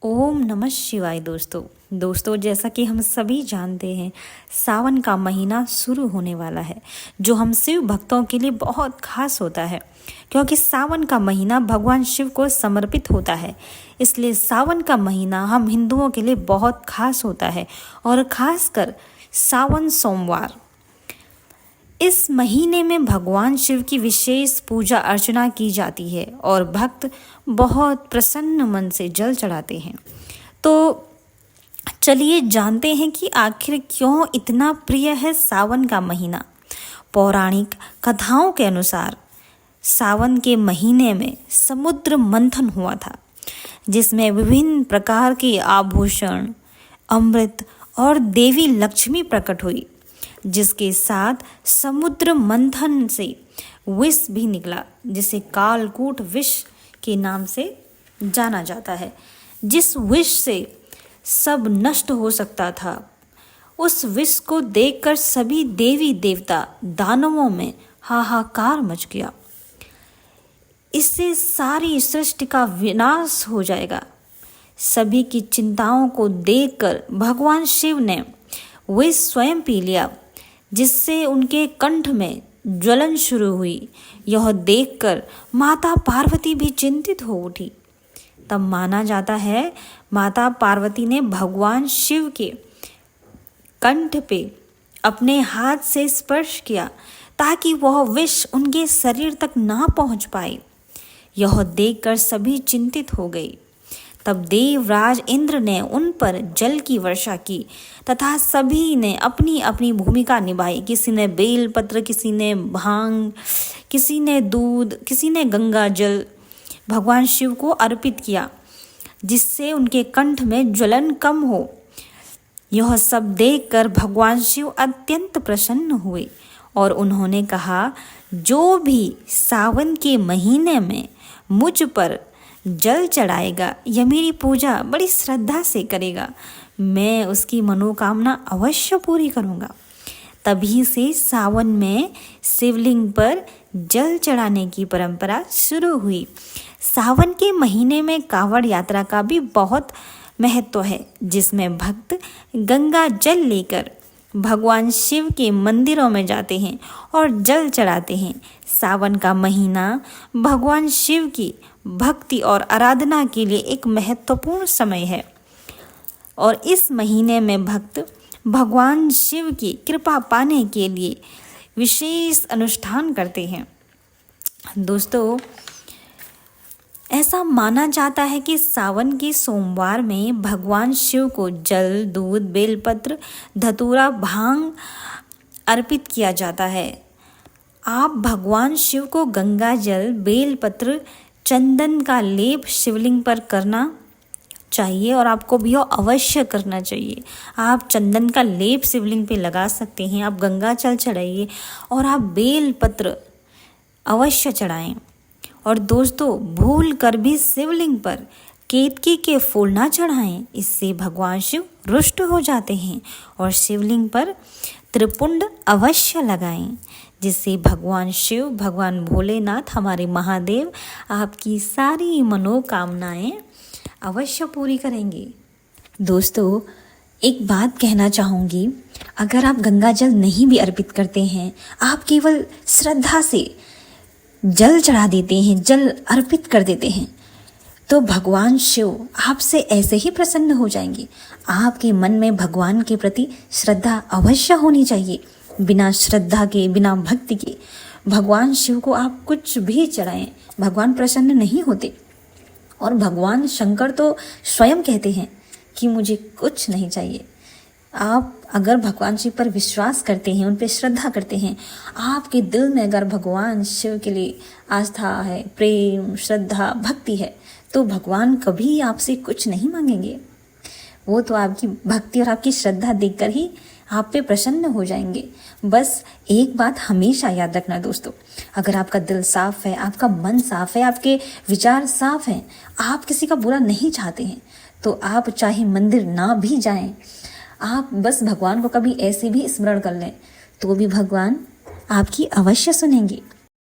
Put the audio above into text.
ओम नमः शिवाय। दोस्तों जैसा कि हम सभी जानते हैं, सावन का महीना शुरू होने वाला है, जो हम शिव भक्तों के लिए बहुत खास होता है, क्योंकि सावन का महीना भगवान शिव को समर्पित होता है। इसलिए सावन का महीना हम हिंदुओं के लिए बहुत खास होता है, और खासकर सावन सोमवार। इस महीने में भगवान शिव की विशेष पूजा अर्चना की जाती है और भक्त बहुत प्रसन्न मन से जल चढ़ाते हैं। तो चलिए जानते हैं कि आखिर क्यों इतना प्रिय है सावन का महीना। पौराणिक कथाओं के अनुसार सावन के महीने में समुद्र मंथन हुआ था, जिसमें विभिन्न प्रकार के आभूषण, अमृत और देवी लक्ष्मी प्रकट हुई, जिसके साथ समुद्र मंथन से विष भी निकला, जिसे कालकूट विष के नाम से जाना जाता है। जिस विष से सब नष्ट हो सकता था, उस विष को देखकर सभी देवी देवता दानवों में हाहाकार मच गया। इससे सारी सृष्टि का विनाश हो जाएगा। सभी की चिंताओं को देखकर भगवान शिव ने विष स्वयं पी लिया, जिससे उनके कंठ में ज्वलन शुरू हुई। यह देखकर माता पार्वती भी चिंतित हो उठी। तब माना जाता है माता पार्वती ने भगवान शिव के कंठ पे अपने हाथ से स्पर्श किया, ताकि वह विष उनके शरीर तक ना पहुंच पाए। यह देखकर सभी चिंतित हो गए। तब देवराज इंद्र ने उन पर जल की वर्षा की, तथा सभी ने अपनी अपनी भूमिका निभाई। किसी ने बेलपत्र, किसी ने भांग, किसी ने दूध, किसी ने गंगा जल भगवान शिव को अर्पित किया, जिससे उनके कंठ में ज्वलन कम हो। यह सब देखकर भगवान शिव अत्यंत प्रसन्न हुए और उन्होंने कहा, जो भी सावन के महीने में मुझ पर जल चढ़ाएगा या मेरी पूजा बड़ी श्रद्धा से करेगा, मैं उसकी मनोकामना अवश्य पूरी करूँगा। तभी से सावन में शिवलिंग पर जल चढ़ाने की परंपरा शुरू हुई। सावन के महीने में कांवड़ यात्रा का भी बहुत महत्व है, जिसमें भक्त गंगा जल लेकर भगवान शिव के मंदिरों में जाते हैं और जल चढ़ाते हैं। सावन का महीना भगवान शिव की भक्ति और आराधना के लिए एक महत्वपूर्ण समय है, और इस महीने में भक्त भगवान शिव की कृपा पाने के लिए विशेष अनुष्ठान करते हैं। दोस्तों, ऐसा माना जाता है कि सावन के सोमवार में भगवान शिव को जल, दूध, बेलपत्र, धतूरा, भांग अर्पित किया जाता है। आप भगवान शिव को गंगा जल, बेलपत्र, चंदन का लेप शिवलिंग पर करना चाहिए, और आपको भी अवश्य करना चाहिए। आप चंदन का लेप शिवलिंग पे लगा सकते हैं, आप गंगा जल चढ़ाइए और आप बेलपत्र अवश्य चढ़ाएं। और दोस्तों, भूल कर भी शिवलिंग पर केतकी के फूल ना चढ़ाएं, इससे भगवान शिव रुष्ट हो जाते हैं। और शिवलिंग पर त्रिपुंड अवश्य लगाएं, जिससे भगवान शिव, भगवान भोलेनाथ, हमारे महादेव आपकी सारी मनोकामनाएं अवश्य पूरी करेंगे। दोस्तों, एक बात कहना चाहूँगी, अगर आप गंगा जल नहीं भी अर्पित करते हैं, आप केवल श्रद्धा से जल चढ़ा देते हैं, जल अर्पित कर देते हैं, तो भगवान शिव आपसे ऐसे ही प्रसन्न हो जाएंगे। आपके मन में भगवान के प्रति श्रद्धा अवश्य होनी चाहिए। बिना श्रद्धा के, बिना भक्ति के भगवान शिव को आप कुछ भी चढ़ाएं, भगवान प्रसन्न नहीं होते। और भगवान शंकर तो स्वयं कहते हैं कि मुझे कुछ नहीं चाहिए। आप अगर भगवान शिव पर विश्वास करते हैं, उन पर श्रद्धा करते हैं, आपके दिल में अगर भगवान शिव के लिए आस्था है, प्रेम, श्रद्धा, भक्ति है, तो भगवान कभी आपसे कुछ नहीं मांगेंगे। वो तो आपकी भक्ति और आपकी श्रद्धा देखकर ही आप पे प्रसन्न हो जाएंगे। बस एक बात हमेशा याद रखना दोस्तों, अगर आपका दिल साफ है, आपका मन साफ है, आपके विचार साफ हैं, आप किसी का बुरा नहीं चाहते हैं, तो आप चाहे मंदिर ना भी जाएं, आप बस भगवान को कभी ऐसे भी स्मरण कर लें, तो भी भगवान आपकी अवश्य सुनेंगे।